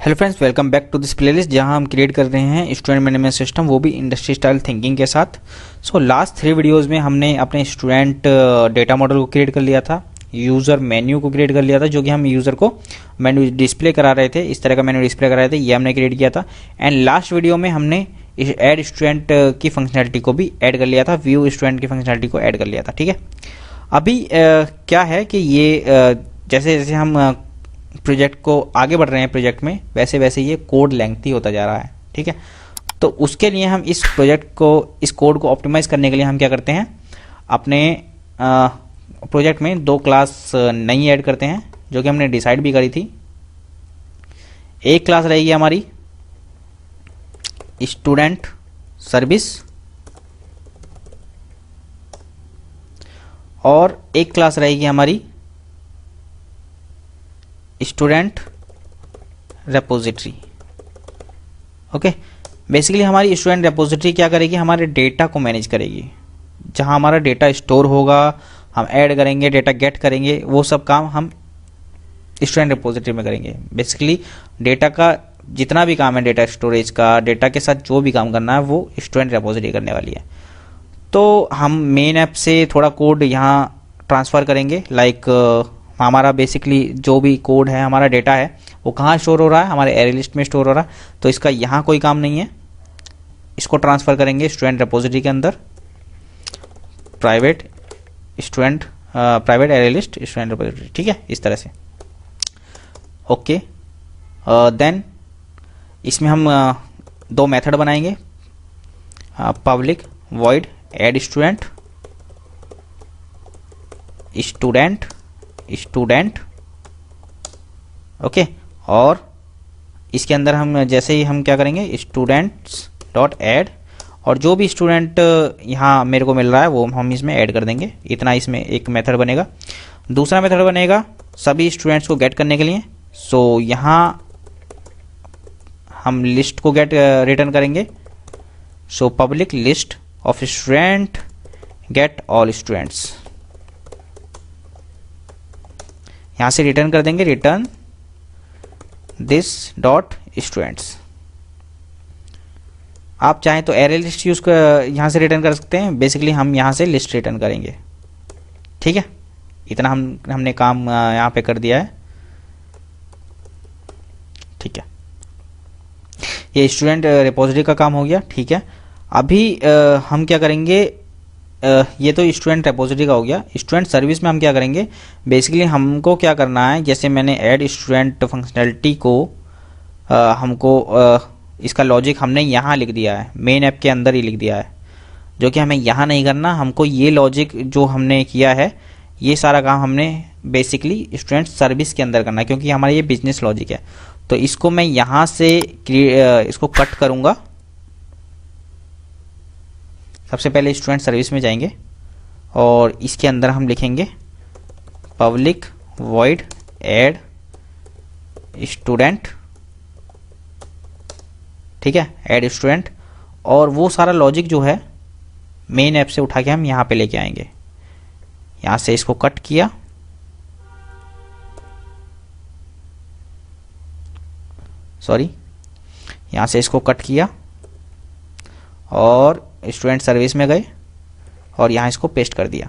Hello friends, welcome back to this playlist जहां हम create कर रहे हैं स्टूडेंट मैनेजमेंट सिस्टम, वो भी इंडस्ट्री स्टाइल थिंकिंग के साथ। लास्ट 3 वीडियोस में हमने अपने स्टूडेंट डेटा मॉडल को क्रिएट कर लिया था, यूज़र मेन्यू को क्रिएट कर लिया था, जो कि हम यूज़र को मेन्यू डिस्प्ले करा रहे थे, इस तरह का मेन्यू डिस्प्ले करा रहे थे, ये हमने क्रिएट किया था। एंड लास्ट वीडियो में हमने ऐड स्टूडेंट की फंक्शनैलिटी को भी ऐड कर लिया था, व्यू स्टूडेंट की फंक्शनैलिटी को ऐड कर लिया था। ठीक है, अभी क्या है कि ये जैसे जैसे हम प्रोजेक्ट को आगे बढ़ रहे हैं प्रोजेक्ट में, वैसे वैसे ये कोड लेंथी होता जा रहा है। ठीक है, तो उसके लिए हम इस प्रोजेक्ट को, इस कोड को ऑप्टिमाइज करने के लिए हम क्या करते हैं, अपने प्रोजेक्ट में 2 क्लास नई ऐड करते हैं, जो कि हमने डिसाइड भी करी थी। एक क्लास रहेगी हमारी स्टूडेंट सर्विस और एक क्लास रहेगी हमारी स्टूडेंट रेपोजिटरी। ओके, बेसिकली हमारी स्टूडेंट रेपोजिटरी क्या करेगी, हमारे डेटा को मैनेज करेगी। जहां हमारा डेटा स्टोर होगा, हम ऐड करेंगे, डेटा गेट करेंगे, वो सब काम हम स्टूडेंट रेपोजिटरी में करेंगे। बेसिकली डेटा का जितना भी काम है, डेटा स्टोरेज का, डेटा के साथ जो भी काम करना है, वो स्टूडेंट रेपोजिटरी करने वाली है। तो हम मेन ऐप से थोड़ा कोड यहाँ ट्रांसफ़र करेंगे। लाइक हमारा बेसिकली जो भी कोड है, हमारा डेटा है, वो कहाँ स्टोर हो रहा है, हमारे एरे लिस्ट में स्टोर हो रहा है। तो इसका यहाँ कोई काम नहीं है, इसको ट्रांसफ़र करेंगे स्टूडेंट रेपोजिटरी के अंदर, private array list student repository. ठीक है, इस तरह से। ओके, देन इसमें हम 2 मेथड बनाएंगे, public void add student okay, और इसके अंदर हम जैसे ही हम क्या करेंगे, स्टूडेंट्स डॉट ऐड, और जो भी स्टूडेंट यहाँ मेरे को मिल रहा है वो हम इसमें ऐड कर देंगे। इतना इसमें एक मेथड बनेगा। दूसरा मेथड बनेगा सभी स्टूडेंट्स को गेट करने के लिए। सो यहाँ हम लिस्ट को गेट रिटर्न करेंगे। So public list of student get all students, यहाँ से रिटर्न कर देंगे, रिटर्न दिस डॉट स्टूडेंट्स। आप चाहें तो एरे लिस्ट यूज कर यहाँ से रिटर्न कर सकते हैं। बेसिकली हम यहाँ से लिस्ट रिटर्न करेंगे। ठीक है, इतना हमने काम यहाँ पे कर दिया है। ठीक है, ये स्टूडेंट रिपोजिटरी का काम हो गया। ठीक है, अभी हम क्या करेंगे, ये तो स्टूडेंट रेपोजिटरी का हो गया। स्टूडेंट सर्विस में हम क्या करेंगे, बेसिकली हमको क्या करना है, जैसे मैंने ऐड स्टूडेंट फंक्शनैलिटी को हमको इसका लॉजिक हमने यहाँ लिख दिया है, मेन ऐप के अंदर ही लिख दिया है, जो कि हमें यहाँ नहीं करना। हमको ये लॉजिक जो हमने किया है, ये सारा काम हमने बेसिकली स्टूडेंट सर्विस के अंदर करना है, क्योंकि हमारा ये बिजनेस लॉजिक है। तो इसको मैं यहाँ से इसको कट करूँगा। सबसे पहले स्टूडेंट सर्विस में जाएंगे और इसके अंदर हम लिखेंगे पब्लिक वॉइड ऐड स्टूडेंट। ठीक है, ऐड स्टूडेंट, और वो सारा लॉजिक जो है मेन ऐप से उठा के हम यहाँ पे लेके आएंगे। यहाँ से इसको कट किया, सॉरी, यहाँ से इसको कट किया और स्टूडेंट सर्विस में गए और यहाँ इसको पेस्ट कर दिया।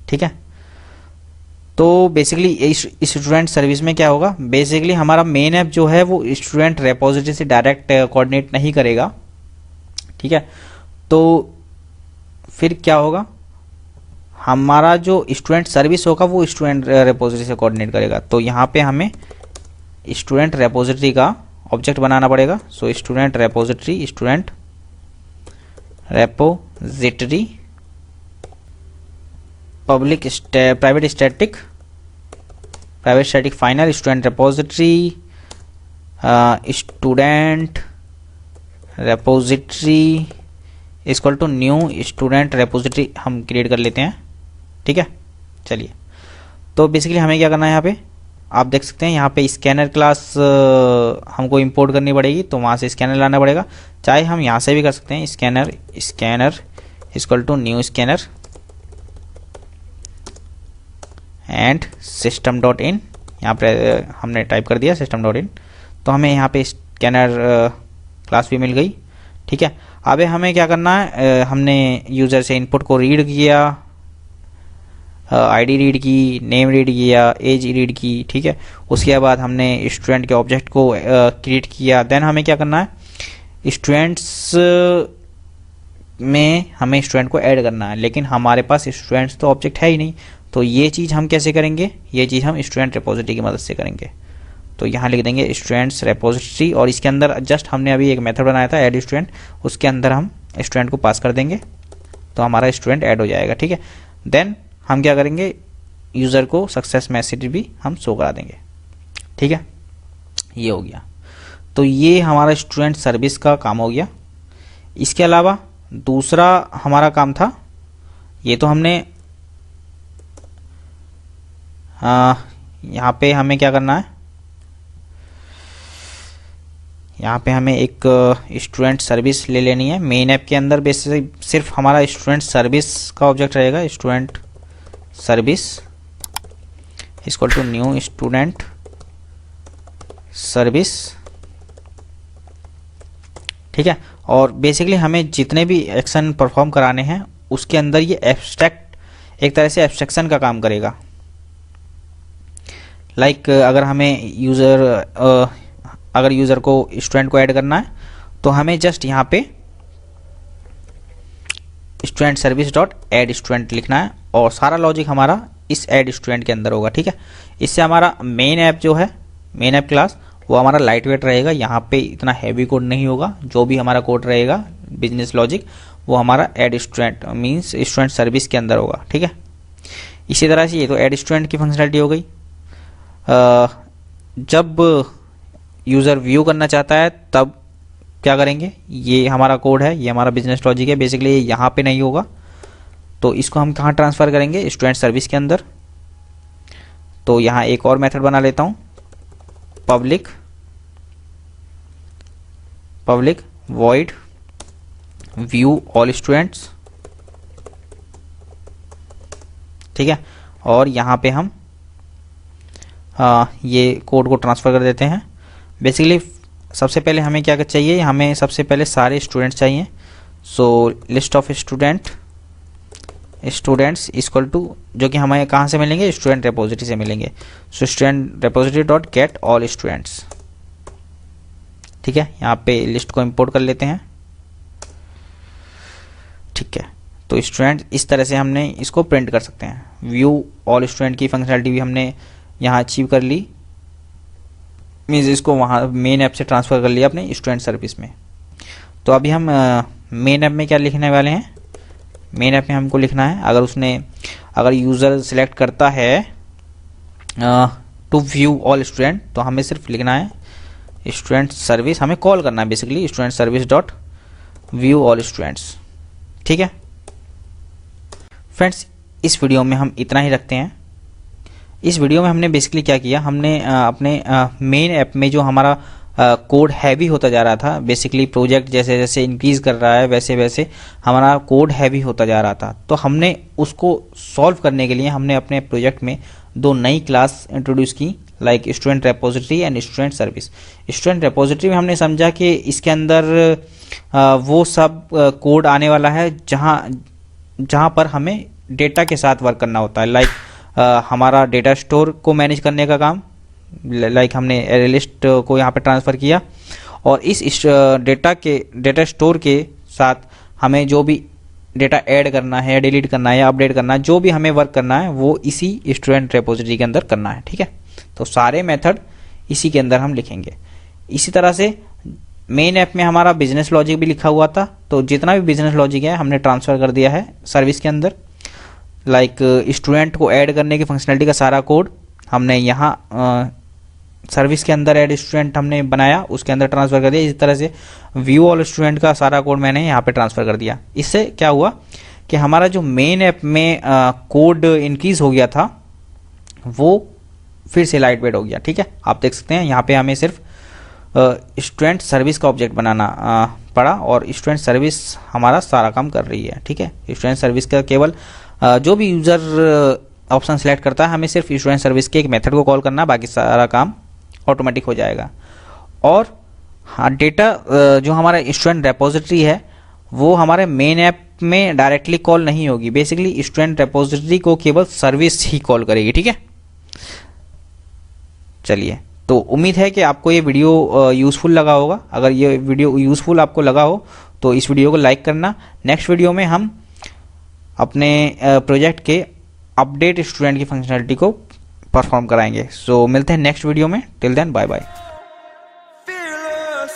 ठीक है, तो बेसिकली स्टूडेंट सर्विस में क्या होगा, बेसिकली हमारा मेन ऐप जो है वो स्टूडेंट रेपोजिटरी से डायरेक्ट कोऑर्डिनेट नहीं करेगा। ठीक है, तो फिर क्या होगा, हमारा जो स्टूडेंट सर्विस होगा वो स्टूडेंट रेपोजिटरी से कोऑर्डिनेट करेगा। तो यहाँ पे हमें स्टूडेंट रेपोजिटरी का ऑब्जेक्ट बनाना पड़ेगा। So student repository, student repository public private static final student repository student repository equal to new student repository हम क्रिएट कर लेते हैं। ठीक है, चलिए, तो बेसिकली हमें क्या करना है, यहाँ पे आप देख सकते हैं, यहाँ पे स्कैनर क्लास हमको इंपोर्ट करनी पड़ेगी, तो वहाँ से स्कैनर लाना पड़ेगा। चाहे हम यहाँ से भी कर सकते हैं, scanner equal to new scanner and system.in, यहाँ पे हमने टाइप कर दिया system.in। तो हमें यहाँ पे स्कैनर क्लास भी मिल गई। ठीक है, अब हमें क्या करना है, हमने यूज़र से इनपुट को रीड किया, आईडी रीड की, नेम रीड किया, एज रीड की। ठीक है, उसके बाद हमने स्टूडेंट के ऑब्जेक्ट को क्रिएट किया। देन हमें क्या करना है, स्टूडेंट्स में हमें स्टूडेंट को ऐड करना है, लेकिन हमारे पास स्टूडेंट्स तो ऑब्जेक्ट है ही नहीं। तो ये चीज़ हम कैसे करेंगे, ये चीज़ हम स्टूडेंट रिपोजिटरी की मदद से करेंगे। तो यहाँ लिख देंगे स्टूडेंट्स रिपोजिटरी, और इसके अंदर जस्ट हमने अभी एक मेथड बनाया था ऐड स्टूडेंट, उसके अंदर हम स्टूडेंट को पास कर देंगे, तो हमारा स्टूडेंट ऐड हो जाएगा। ठीक है, देन हम क्या करेंगे, यूज़र को सक्सेस मैसेज भी हम शो करा देंगे। ठीक है, ये हो गया। तो ये हमारा स्टूडेंट सर्विस का काम हो गया। इसके अलावा दूसरा हमारा काम था, ये तो हमने यहाँ पे हमें क्या करना है, यहाँ पे हमें एक स्टूडेंट सर्विस ले लेनी है। मेन ऐप के अंदर बेसिक सिर्फ हमारा स्टूडेंट सर्विस का ऑब्जेक्ट रहेगा, student service equal to new student service. ठीक है, और बेसिकली हमें जितने भी एक्शन परफॉर्म कराने हैं उसके अंदर ये एब्स्ट्रैक्ट, एक तरह से एब्स्ट्रैक्शन का काम करेगा। लाइक अगर हमें यूज़र को स्टूडेंट को ऐड करना है तो हमें जस्ट यहाँ पे student service dot add student लिखना है, और सारा लॉजिक हमारा इस ऐड स्टूडेंट के अंदर होगा। ठीक है, इससे हमारा मेन ऐप जो है, मेन ऐप क्लास, वो हमारा लाइट वेट रहेगा। यहाँ पे इतना हैवी कोड नहीं होगा, जो भी हमारा कोड रहेगा बिजनेस लॉजिक वो हमारा add student means student service के अंदर होगा। ठीक है, इसी तरह से ये तो ऐड स्टूडेंट की फंक्शनलिटी हो गई। जब यूज़र व्यू करना चाहता है तब क्या करेंगे, ये हमारा कोड है, ये हमारा बिजनेस लॉजिक है। बेसिकली ये यहाँ पे नहीं होगा, तो इसको हम कहाँ ट्रांसफ़र करेंगे, स्टूडेंट सर्विस के अंदर। तो यहाँ एक और मेथड बना लेता हूँ, public void view all students. ठीक है, और यहाँ पे हम ये कोड को ट्रांसफ़र कर देते हैं। बेसिकली सबसे पहले हमें क्या चाहिए, हमें सबसे पहले सारे स्टूडेंट्स चाहिए। So list of students equal to, जो कि हमें कहाँ से मिलेंगे, स्टूडेंट रिपोजिटरी से मिलेंगे। So student repository dot get all students. ठीक है, यहाँ पे लिस्ट को इंपोर्ट कर लेते हैं। ठीक है, तो स्टूडेंट इस तरह से हमने इसको प्रिंट कर सकते हैं। व्यू ऑल स्टूडेंट की फंक्शनलिटी भी हमने यहाँ अचीव कर ली, मीन्स इसको वहाँ मेन ऐप से ट्रांसफ़र कर लिया अपने स्टूडेंट सर्विस में। तो अभी हम मेन ऐप में क्या लिखने वाले हैं, मेन ऐप में हमको लिखना है, अगर यूज़र सिलेक्ट करता है टू व्यू ऑल स्टूडेंट, तो हमें सिर्फ लिखना है स्टूडेंट सर्विस, हमें कॉल करना है basically student service dot view all students. ठीक है फ्रेंड्स, इस वीडियो में हम इतना ही रखते हैं। इस वीडियो में हमने बेसिकली क्या किया, हमने अपने मेन ऐप में जो हमारा कोड हैवी होता जा रहा था, बेसिकली प्रोजेक्ट जैसे जैसे इंक्रीज कर रहा है वैसे वैसे हमारा कोड हैवी होता जा रहा था। तो हमने उसको सॉल्व करने के लिए हमने अपने प्रोजेक्ट में दो नई क्लास इंट्रोड्यूस की, like student repository and student service. Student repository में हमने समझा कि इसके अंदर वो सब कोड आने वाला है जहाँ पर हमें डेटा के साथ वर्क करना होता है, लाइक हमारा डेटा स्टोर को मैनेज करने का काम, लाइक हमने एरे लिस्ट को यहाँ पे ट्रांसफ़र किया, और इस डेटा स्टोर के साथ हमें जो भी डेटा ऐड करना है, डिलीट करना है या अपडेट करना है, जो भी हमें वर्क करना है वो इसी स्टूडेंट रिपोजिटरी के अंदर करना है। ठीक है, तो सारे मेथड इसी के अंदर हम लिखेंगे। इसी तरह से मेन ऐप में हमारा बिजनेस लॉजिक भी लिखा हुआ था, तो जितना भी बिजनेस लॉजिक है हमने ट्रांसफ़र कर दिया है सर्विस के अंदर। लाइक स्टूडेंट को ऐड करने की फंक्शनलिटी का सारा कोड हमने यहाँ सर्विस के अंदर ऐड स्टूडेंट हमने बनाया, उसके अंदर ट्रांसफ़र कर दिया। इसी तरह से व्यू ऑल स्टूडेंट का सारा कोड मैंने यहाँ पे ट्रांसफ़र कर दिया। इससे क्या हुआ कि हमारा जो मेन ऐप में कोड इंक्रीज हो गया था वो फिर से लाइट वेट हो गया। ठीक है, आप देख सकते हैं यहाँ पे हमें सिर्फ स्टूडेंट सर्विस का ऑब्जेक्ट बनाना पड़ा, और स्टूडेंट सर्विस हमारा सारा काम कर रही है। ठीक है, स्टूडेंट सर्विस का केवल जो भी यूज़र ऑप्शन सेलेक्ट करता है हमें सिर्फ स्टूडेंट सर्विस के एक मेथड को कॉल करना, बाकी सारा काम ऑटोमेटिक हो जाएगा। और हाँ, डेटा जो हमारा स्टूडेंट रेपोजिटरी है वो हमारे मेन ऐप में डायरेक्टली कॉल नहीं होगी। बेसिकली स्टूडेंट रेपोजिटरी को केवल सर्विस ही कॉल करेगी। ठीक है, चलिए, तो उम्मीद है कि आपको ये वीडियो यूज़फुल लगा होगा। अगर ये वीडियो यूज़फुल आपको लगा हो तो इस वीडियो को लाइक करना। नेक्स्ट वीडियो में हम अपने प्रोजेक्ट के अपडेट स्टूडेंट की फंक्शनलिटी को परफॉर्म कराएंगे। सो मिलते हैं नेक्स्ट वीडियो में। Till then, bye bye. Fearless.